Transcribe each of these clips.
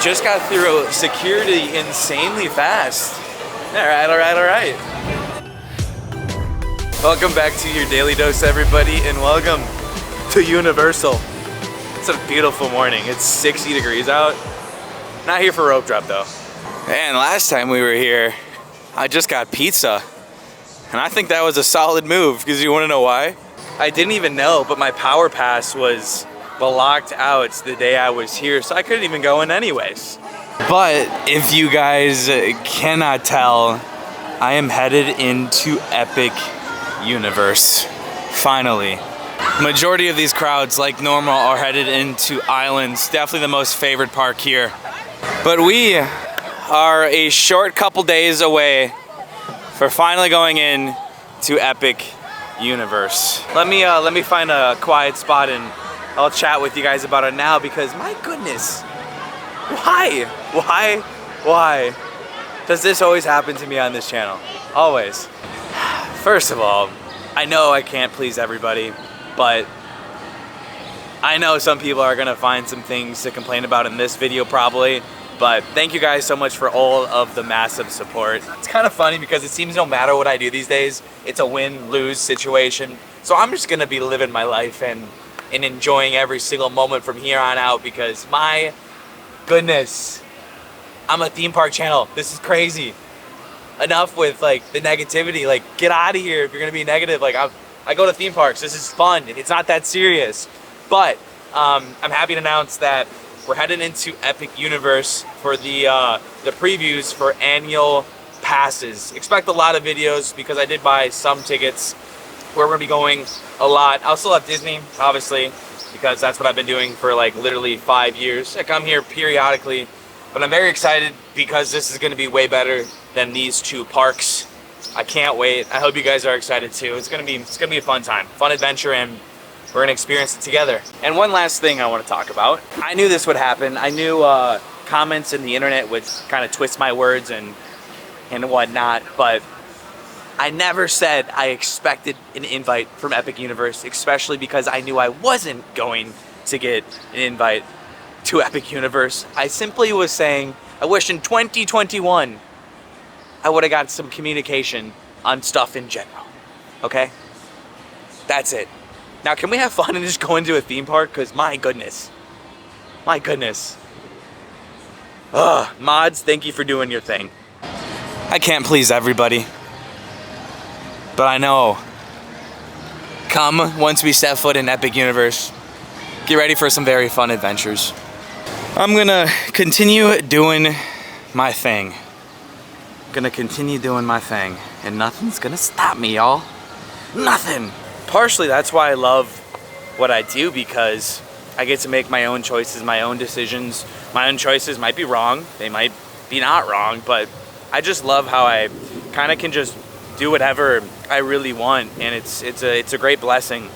Just got through security insanely fast. All right. Welcome back to your Daily Dose, everybody, and welcome to Universal. It's a beautiful morning. It's 60 degrees out. Not here for rope drop though. And last time we were here, I just got pizza. And I think that was a solid move, because you wanna know why? I didn't even know, but my power pass was blocked out the day I was here, so I couldn't even go in anyways. But if you guys cannot tell, I am headed into Epic Universe, finally. Majority of these crowds, like normal, are headed into Islands, definitely the most favorite park here. But we are a short couple days away for finally going in to Epic Universe. Let me find a quiet spot and I'll chat with you guys about it now, because my goodness, why does this always happen to me on this channel? Always. First of all, I know I can't please everybody, but I know some people are gonna find some things to complain about in this video probably, but thank you guys so much for all of the massive support. It's kind of funny because it seems no matter what I do these days, it's a win-lose situation. So I'm just gonna be living my life and enjoying every single moment from here on out, because my goodness, I'm a theme park channel. This is crazy. Enough with like the negativity, like get out of here if you're gonna be negative. Like I go to theme parks, this is fun, it's not that serious. But I'm happy to announce that we're headed into Epic Universe for the previews for annual passes. Expect a lot of videos because I did buy some tickets. We're gonna be going a lot. I'll still have Disney, obviously, because that's what I've been doing for like literally 5 years. I come here periodically, but I'm very excited because this is gonna be way better than these two parks. I can't wait. I hope you guys are excited too. It's gonna be a fun time, fun adventure, and we're gonna experience it together. And one last thing I want to talk about. I knew this would happen. I knew comments in the internet would kind of twist my words and whatnot, but I never said I expected an invite from Epic Universe, especially because I knew I wasn't going to get an invite to Epic Universe. I simply was saying I wish in 2021 I would have got some communication on stuff in general, okay? That's it. Now, can we have fun and just go into a theme park? Because my goodness. Mods, thank you for doing your thing. I can't please everybody, but I know, come once we step foot in Epic Universe, get ready for some very fun adventures. I'm gonna continue doing my thing. And nothing's gonna stop me, y'all. Nothing. Partially, that's why I love what I do, because I get to make my own choices, my own decisions. My own choices might be wrong, they might be not wrong, but I just love how I kind of can just do whatever I really want, and it's a great blessing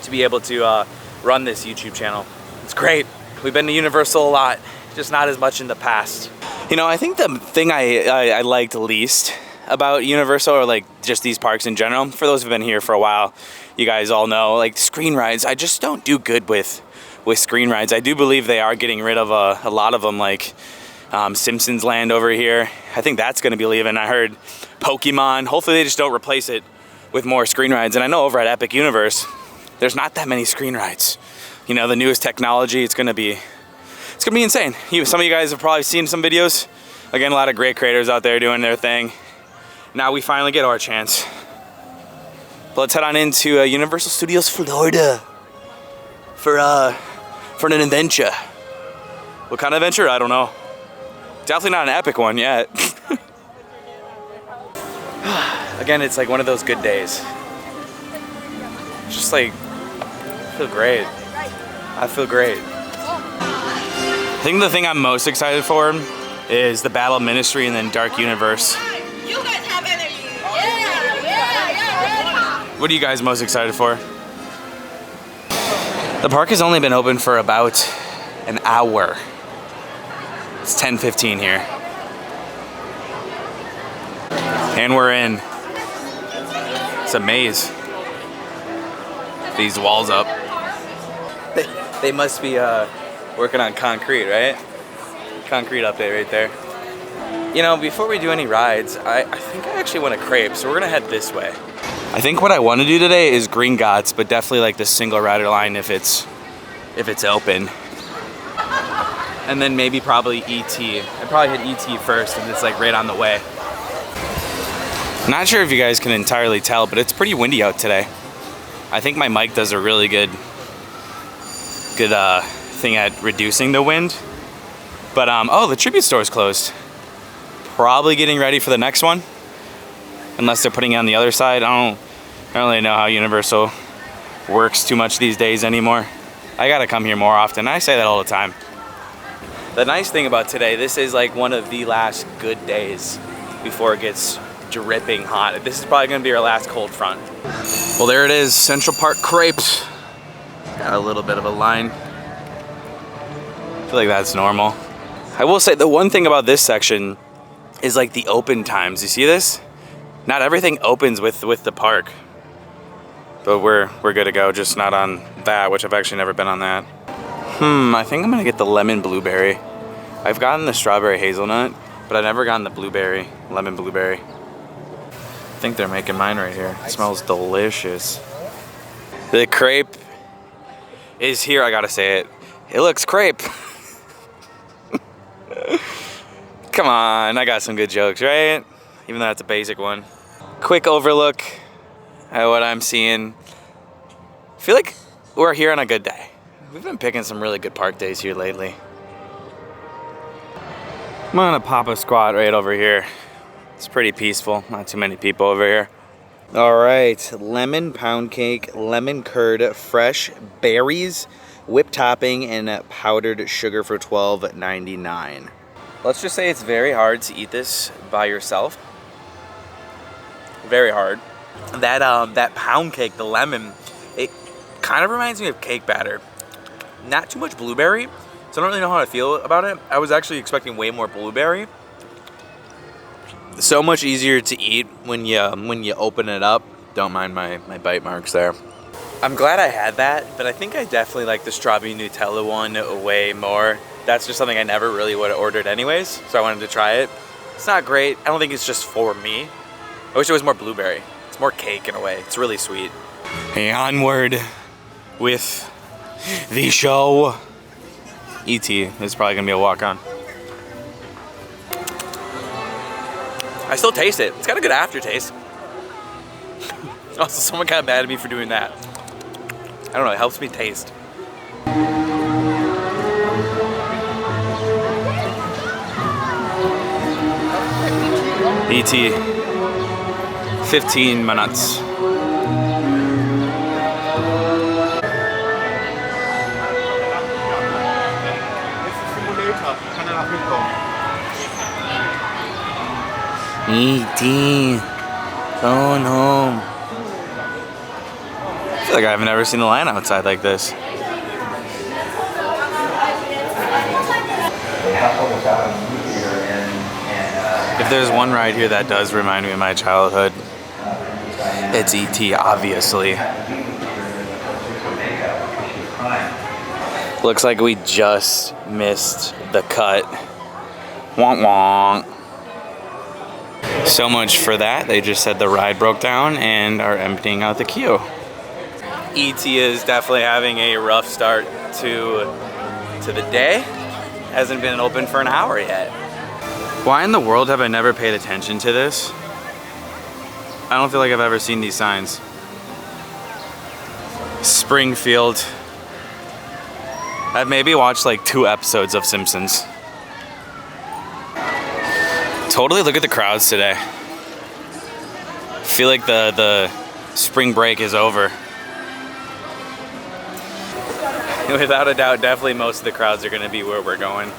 to be able to run this YouTube channel. It's great. We've been to Universal a lot, just not as much in the past. You know, I think the thing I liked least about Universal, or like just these parks in general, for those who've been here for a while, you guys all know, like screen rides, I just don't do good with screen rides. I do believe they are getting rid of a lot of them, like Simpsons Land over here. I think that's gonna be leaving. I heard Pokemon. Hopefully they just don't replace it with more screen rides. And I know over at Epic Universe, there's not that many screen rides. You know, the newest technology, it's gonna be insane. Some of you guys have probably seen some videos. Again, a lot of great creators out there doing their thing. Now we finally get our chance. But let's head on into Universal Studios Florida for an adventure. What kind of adventure? I don't know. Definitely not an epic one yet. Again, it's like one of those good days. Just like, I feel great. I think the thing I'm most excited for is the Battle of Ministry and then Dark Universe. You guys have energy. What are you guys most excited for? The park has only been open for about an hour. It's 10:15 here. And we're in. It's a maze. These walls up. They must be working on concrete, right? Concrete update right there. You know, before we do any rides, I think I actually want a crepe, so we're gonna head this way. I think what I want to do today is Green Gots, but definitely like the single rider line if it's open. And then maybe probably ET. I'd probably hit ET first, and it's like right on the way. Not sure if you guys can entirely tell, but it's pretty windy out today. I think my mic does a really good thing at reducing the wind. But oh, the tribute store is closed. Probably getting ready for the next one, unless they're putting it on the other side. I don't really know how Universal works too much these days anymore. I gotta come here more often. I say that all the time. The nice thing about today, this is like one of the last good days before it gets dripping hot. This is probably gonna be our last cold front. Well, there it is, Central Park crepes. Got a little bit of a line. I feel like that's normal. I will say the one thing about this section is like the open times. You see this? Not everything opens with the park. But we're good to go, just not on that, which I've actually never been on that. I think I'm gonna get the lemon blueberry. I've gotten the strawberry hazelnut, but I've never gotten the blueberry, lemon blueberry. I think they're making mine right here. It smells delicious. The crepe is here, I gotta say it. It looks crepe. Come on, I got some good jokes, right? Even though that's a basic one. Quick overlook at what I'm seeing. I feel like we're here on a good day. We've been picking some really good park days here lately. I'm gonna pop a squat right over here. It's pretty peaceful, not too many people over here. All right, lemon pound cake, lemon curd, fresh berries, whipped topping, and powdered sugar for $12.99. Let's just say it's very hard to eat this by yourself. Very hard. That pound cake, the lemon, it kind of reminds me of cake batter. Not too much blueberry, so I don't really know how to feel about it. I was actually expecting way more blueberry. So much easier to eat when you open it up. Don't mind my bite marks there. I'm glad I had that, but I think I definitely like the strawberry Nutella one way more. That's just something I never really would have ordered anyways, so I wanted to try it. It's not great. I don't think it's just for me. I wish it was more blueberry. It's more cake in a way. It's really sweet. Hey, onward with the show. E.T. is probably gonna be a walk-on. I still taste it. It's got a good aftertaste. Also, someone got mad at me for doing that. I don't know, it helps me taste. E.T. 15 minutes. E.T. going home. I feel like I've never seen a line outside like this. If there's one ride here that does remind me of my childhood, it's E.T., obviously. Looks like we just missed the cut. Wonk wonk. So much for that. They just said the ride broke down and are emptying out the queue. E.T. is definitely having a rough start to the day. Hasn't been open for an hour yet. Why in the world have I never paid attention to this? I don't feel like I've ever seen these signs. Springfield. I've maybe watched like 2 episodes of Simpsons. Totally look at the crowds today. I feel like the spring break is over. Without a doubt, definitely most of the crowds are gonna be where we're going.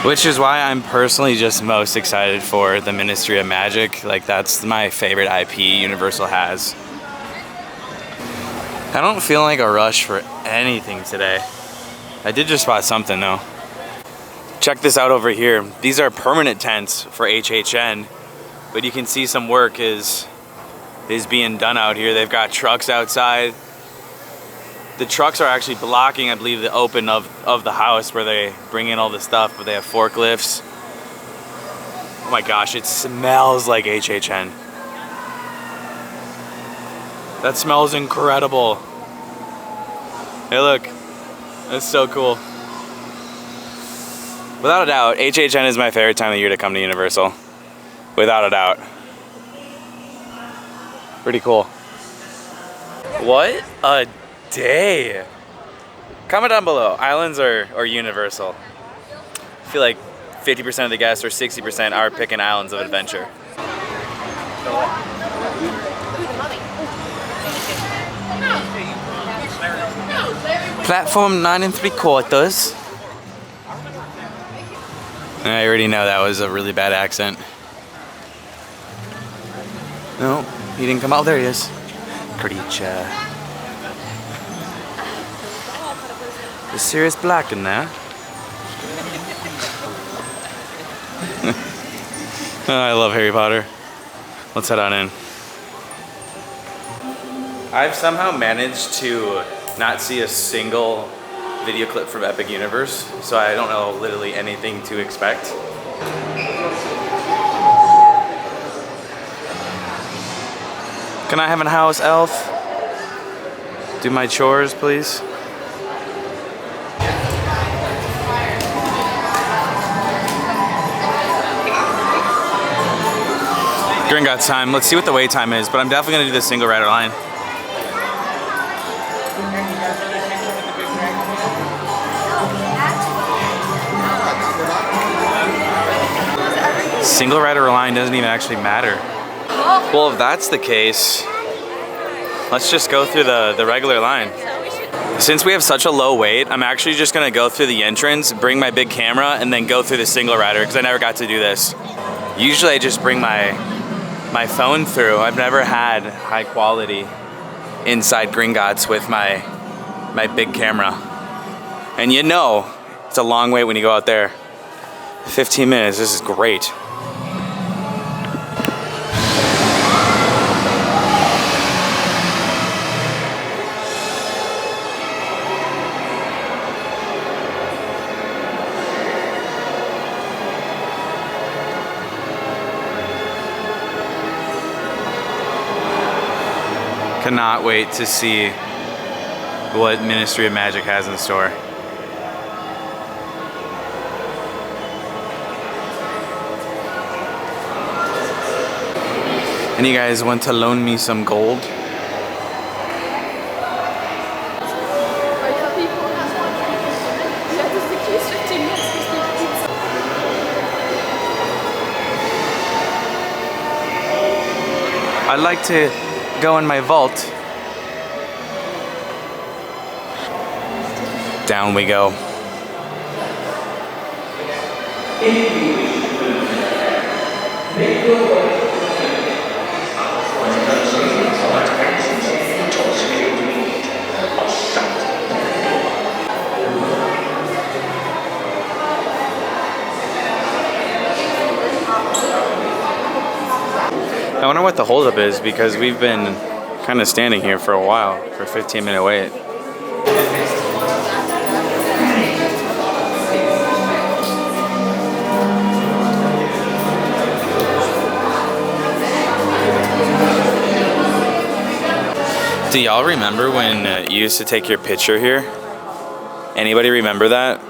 Which is why I'm personally just most excited for the Ministry of Magic. Like, that's my favorite IP Universal has. I don't feel like a rush for anything today. I did just spot something though. Check this out over here. These are permanent tents for HHN, but you can see some work is being done out here. They've got trucks outside. The trucks are actually blocking, I believe, the open of the house where they bring in all the stuff, but they have forklifts. Oh my gosh, it smells like HHN. That smells incredible. Hey look, that's so cool. Without a doubt, HHN is my favorite time of year to come to Universal. Without a doubt. Pretty cool. What a day. Comment down below, Islands or Universal? I feel like 50% of the guests or 60% are picking Islands of Adventure. Platform 9 3/4. I already know that was a really bad accent. No, he didn't come out. There he is. Creature. The Sirius Black in there. Oh, I love Harry Potter. Let's head on in. I've somehow managed to not see a single video clip from Epic Universe, so I don't know literally anything to expect. Can I have a house elf? Do my chores, please. Gringotts time. Let's see what the wait time is, but I'm definitely gonna do the single rider line. Single rider line doesn't even actually matter. Well, if that's the case, let's just go through the regular line. Since we have such a low wait, I'm actually just gonna go through the entrance, bring my big camera, and then go through the single rider, because I never got to do this. Usually I just bring my phone through. I've never had high quality inside Gringotts with my big camera. And you know, it's a long wait when you go out there. 15 minutes, this is great. Cannot wait to see what Ministry of Magic has in store. And you guys want to loan me some gold? I'd like to go in my vault. Down we go. I wonder what the holdup is, because we've been kind of standing here for a while for a 15-minute wait. Do y'all remember when you used to take your picture here? Anybody remember that?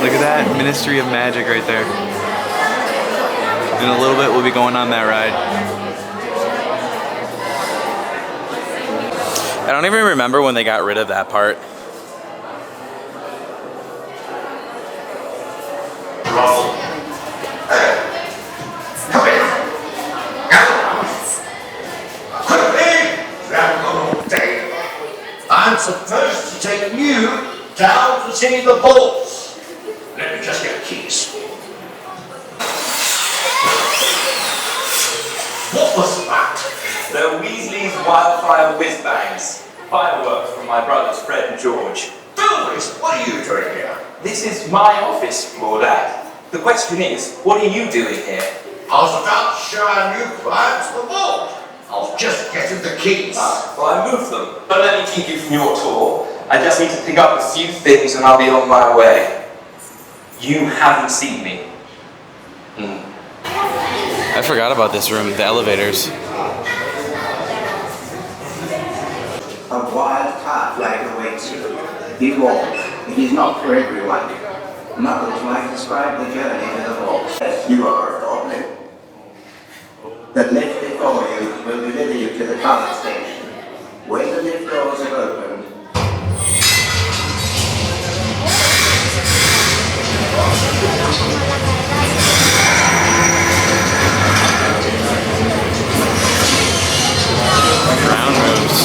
Look at that, Ministry of Magic right there. In a little bit, we'll be going on that ride. I don't even remember when they got rid of that part. I'm supposed to take you down to see the vaults. Let me just get the keys. What was that? The Weasleys wildfire whiz bangs. Fireworks from my brothers Fred and George. Elvis, what are you doing here? This is my office, Lord. The question is, what are you doing here? I was about to show our new clients the vault. I was just getting the keys. Well, I moved them. Don't let me keep you from your tour. I just need to pick up a few things and I'll be on my way. You haven't seen me. I forgot about this room, the elevators. A wild card flag awaits you. Be warned, it is not for everyone. Knuckles might describe the journey to the vault. Yes, you are a goblin. The lift before you will deliver you to the card station. When the lift doors are opened, Ground moves.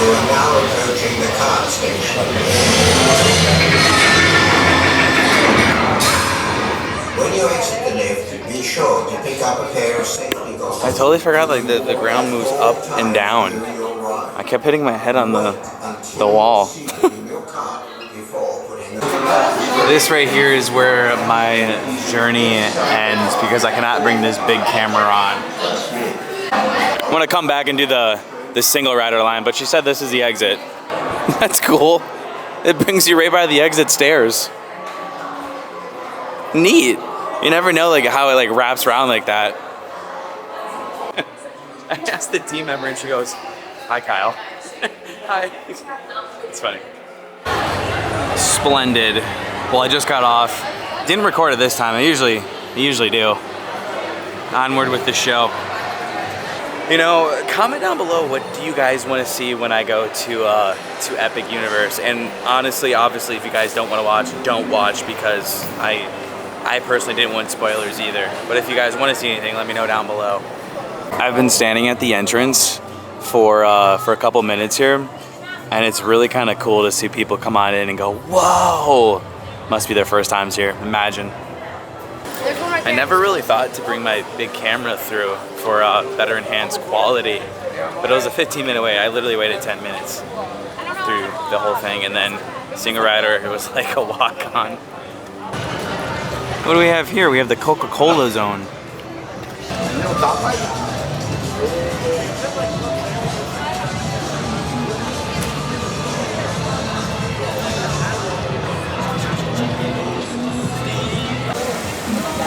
you are now approaching the card station. When you exit the lift, be sure to pick up a pair of safety goggles. I totally forgot like the ground moves up and down. I kept hitting my head on the wall. This right here is where my journey ends because I cannot bring this big camera on. I'm gonna come back and do the single rider line, but she said this is the exit. That's cool. It brings you right by the exit stairs. Neat. You never know like how it like wraps around like that. I asked the team member and she goes, "Hi, Kyle." Hi. It's funny. Splendid. Well, I just got off. Didn't record it this time. I usually do. Onward with the show. You know, comment down below what do you guys want to see when I go to Epic Universe. And honestly, obviously, if you guys don't want to watch, don't watch because I personally didn't want spoilers either. But if you guys want to see anything, let me know down below. I've been standing at the entrance for a couple minutes here, and it's really kind of cool to see people come on in and go, "Whoa!" Must be their first times here. Imagine. I never really thought to bring my big camera through for better enhanced quality, but it was a 15-minute wait. I literally waited 10 minutes through the whole thing, and then single rider, it was like a walk-on. What do we have here? We have the Coca-Cola zone.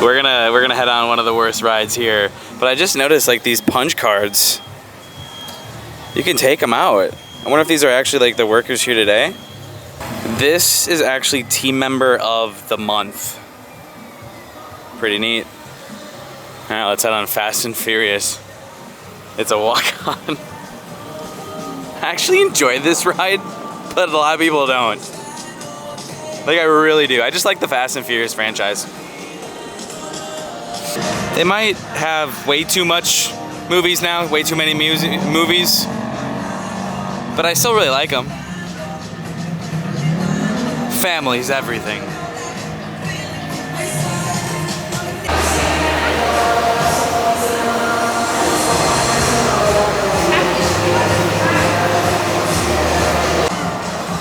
We're gonna head on one of the worst rides here, but I just noticed like these punch cards. You can take them out. I wonder if these are actually like the workers here today. This is actually team member of the month. Pretty neat. All right, let's head on Fast and Furious. It's a walk-on. I actually enjoy this ride, but a lot of people don't. Like I really do. I just like the Fast and Furious franchise. They might have way too much movies now, way too many movies, but I still really like them. Family's everything.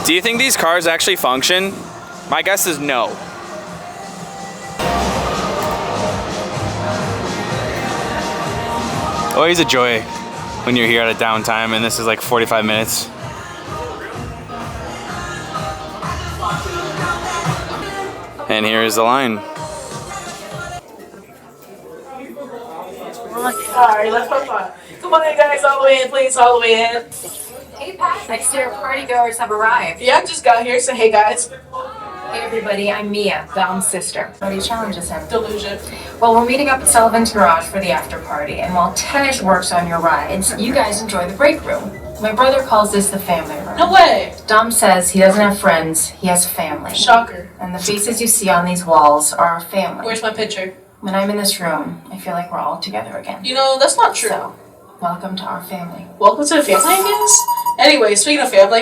Do you think these cars actually function? My guess is no. Always a joy when you're here at a downtime, and this is like 45 minutes. And here is the line. Alright, let's have fun. Come on in, guys, all the way in, please, all the way in. Hey, Pat, next year partygoers have arrived. Yeah, I just got here, so hey, guys. Hey everybody, I'm Mia, Dom's sister. Nobody challenges him. Delusion. Well, we're meeting up at Sullivan's Garage for the after party, and while Tej works on your rides, you guys enjoy the break room. My brother calls this the family room. No way. Dom says he doesn't have friends, he has family. Shocker. And the faces you see on these walls are our family. Where's my picture? When I'm in this room, I feel like we're all together again. You know, that's not true. So, welcome to our family. Welcome to the family, I guess? Anyway, speaking of family,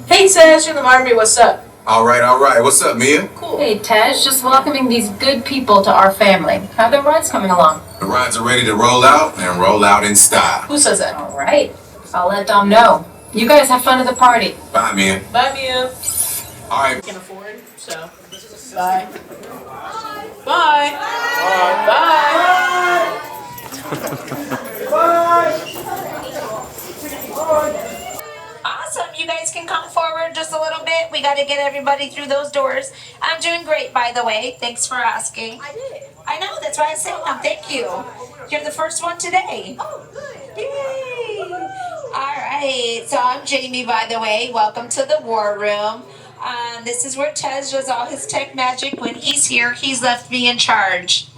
hey Sash, you're the Marmy, what's up? All right. What's up, Mia? Cool. Hey Tej, just welcoming these good people to our family. How are their rides coming along? The rides are ready to roll out and roll out in style. Who says that? All right. I'll let Dom know. You guys have fun at the party. Bye, Mia. Bye, Mia. All right. Can't afford, so bye. Bye. Awesome. You guys can come forward just a little bit. We got to get everybody through those doors. I'm doing great, by the way. Thanks for asking. I did. I know. That's why I said thank you. You're the first one today. Oh, good. Yay. All right. So I'm Jamie, by the way. Welcome to the War Room. This is where Tej does all his tech magic. When he's here, he's left me in charge,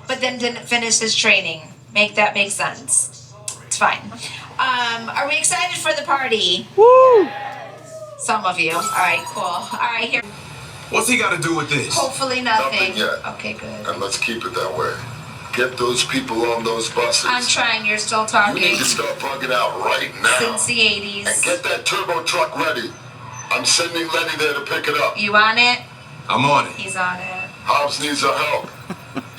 but then didn't finish his training. Make that make sense. It's fine. Are we excited for the party? Woo! Some of you. All right, cool. All right, here. What's he got to do with this? Hopefully nothing. Nothing yet. Okay, good. And let's keep it that way. Get those people on those buses. I'm trying. You're still You talking. need to start bugging out right now. Since the 80s. And get that turbo truck ready. I'm sending Lenny there to pick it up. You on it? I'm on it. He's on it. Hobbs needs our help.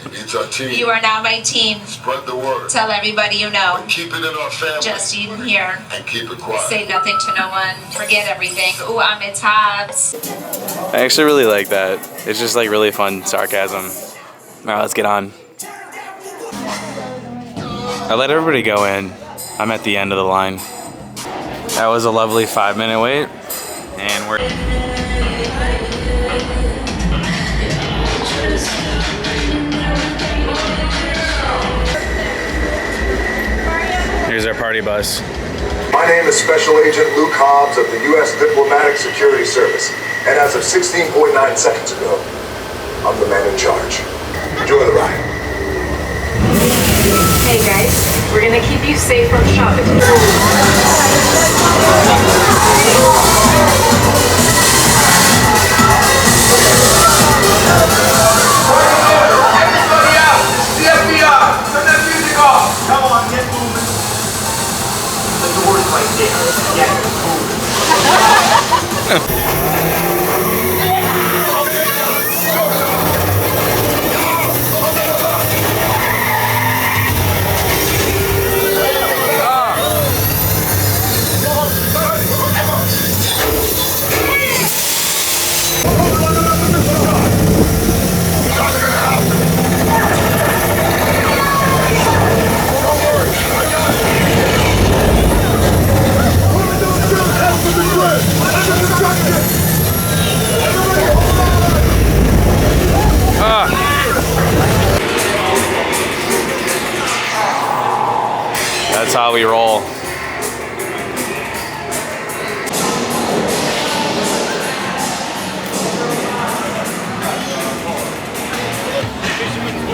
He needs our team. You are now my team. Spread the word. Tell everybody you know. But keep it in our family. Just you here. And keep it quiet. Say nothing to no one. Forget everything. Ooh, I'm at Hobbs. I actually really like that. It's just like really fun sarcasm. All right, let's get on. I let everybody go in. I'm at the end of the line. That was a lovely 5-minute wait. And we're... Here's our party bus. My name is Special Agent Luke Hobbs of the U.S. Diplomatic Security Service, and as of 16.9 seconds ago, I'm the man in charge. Enjoy the ride. Hey guys, we're gonna keep you safe from shopping. Everybody out! CFBR! Turn that music off! Come on, get moving. The door's right there. Get That's how we roll.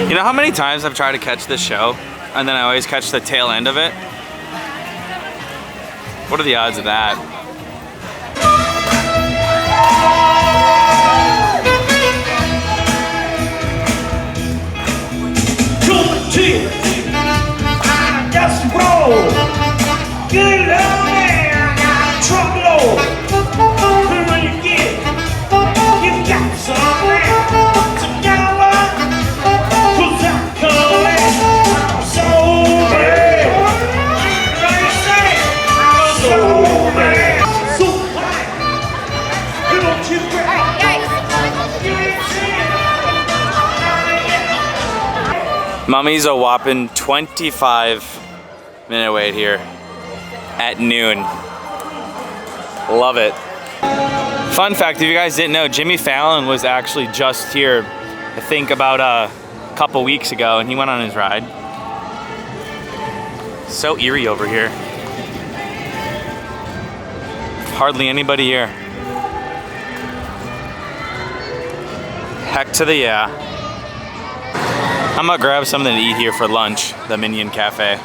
You know how many times I've tried to catch this show and then I always catch the tail end of it? What are the odds of that? Just roll. Get it down there. I got a truckload. When you get it, you got something together. 'Cause I'm coming. I'm so bad. Everybody say, I'm so bad. So bad. You don't you grab. You ain't seen it. Mummy's a whopping 25-minute wait here at noon. Love it. Fun fact, if you guys didn't know, Jimmy Fallon was actually just here, I think about a couple weeks ago, and he went on his ride. So eerie over here. Hardly anybody here. Heck to the yeah. I'm gonna grab something to eat here for lunch, the Minion Cafe.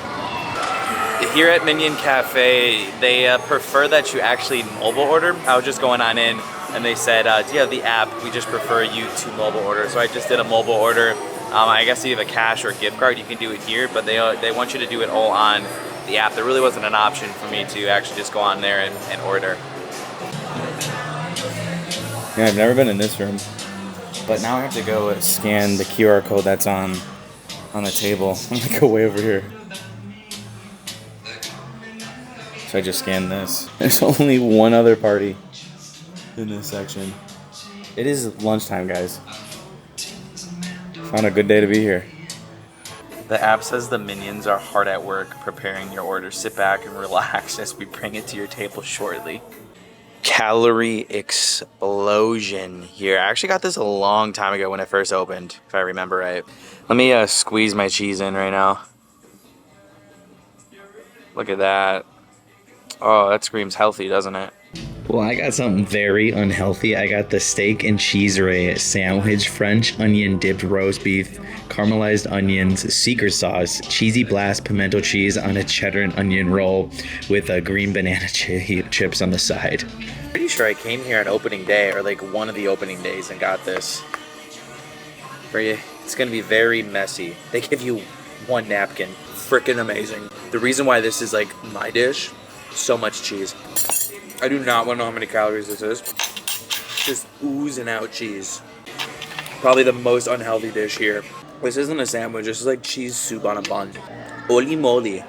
Here at Minion Cafe, they prefer that you actually mobile order. I was just going on in and they said, do you have the app? We just prefer you to mobile order. So I just did a mobile order. I guess if you have a cash or a gift card, you can do it here, but they want you to do it all on the app. There really wasn't an option for me to actually just go on there and order. Yeah, I've never been in this room, but now I have to go scan the QR code that's on the table. I'm gonna go way over here. So I just scanned this. There's only one other party in this section. It is lunchtime, guys. Found a good day to be here. The app says the minions are hard at work preparing your order. Sit back and relax as we bring it to your table shortly. Calorie explosion here. I actually got this a long time ago when it first opened, if I remember right. Let me squeeze my cheese in right now. Look at that. Oh, that screams healthy, doesn't it? Well, I got something very unhealthy. I got the steak and cheese ray sandwich, French onion dipped roast beef, caramelized onions, seeker sauce, cheesy blast pimento cheese on a cheddar and onion roll with a green banana chips on the side. Pretty sure I came here on opening day or like one of the opening days and got this. For you, it's gonna be very messy. They give you one napkin. Freaking amazing. The reason why this is like my dish, so much cheese. I do not want to know how many calories this is. Just oozing out cheese. Probably the most unhealthy dish here. This isn't a sandwich, this is like cheese soup on a bun. Holy moly.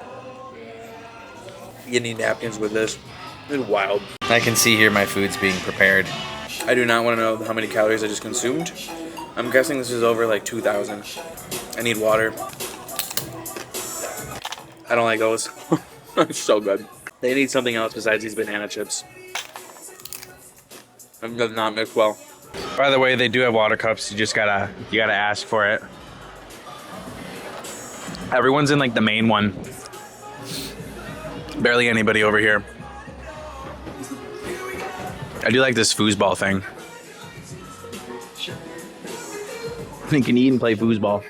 You need napkins with this. It's wild. I can see here my food's being prepared. I do not want to know how many calories I just consumed. I'm guessing this is over like 2,000. I need water. I don't like those. It's so good. They need something else besides these banana chips. It does not mix well. By the way, they do have water cups. You gotta ask for it. Everyone's in like the main one. Barely anybody over here. I do like this foosball thing. You can eat and play foosball.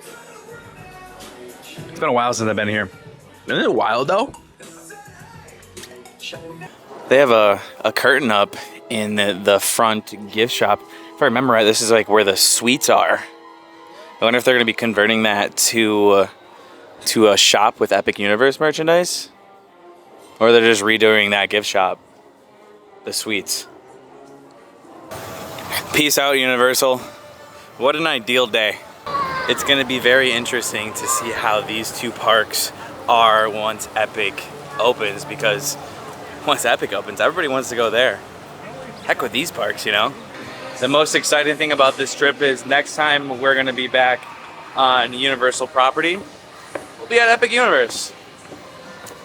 It's been a while since I've been here. Isn't it wild though? They have a curtain up in the front gift shop. If I remember right, this is like where the sweets are. I wonder if they're going to be converting that to a shop with Epic Universe merchandise, or they're just redoing that gift shop, the sweets. Peace out, Universal. What an ideal day. It's going to be very interesting to see how these two parks are once Epic opens, because once Epic opens, everybody wants to go there. Heck with these parks, you know? The most exciting thing about this trip is next time we're gonna be back on Universal property, we'll be at Epic Universe.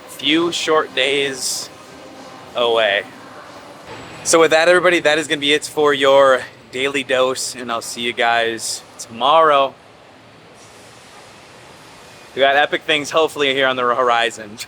Few short days away. So with that, everybody, that is gonna be it for your daily dose, and I'll see you guys tomorrow. We got epic things hopefully here on the horizon.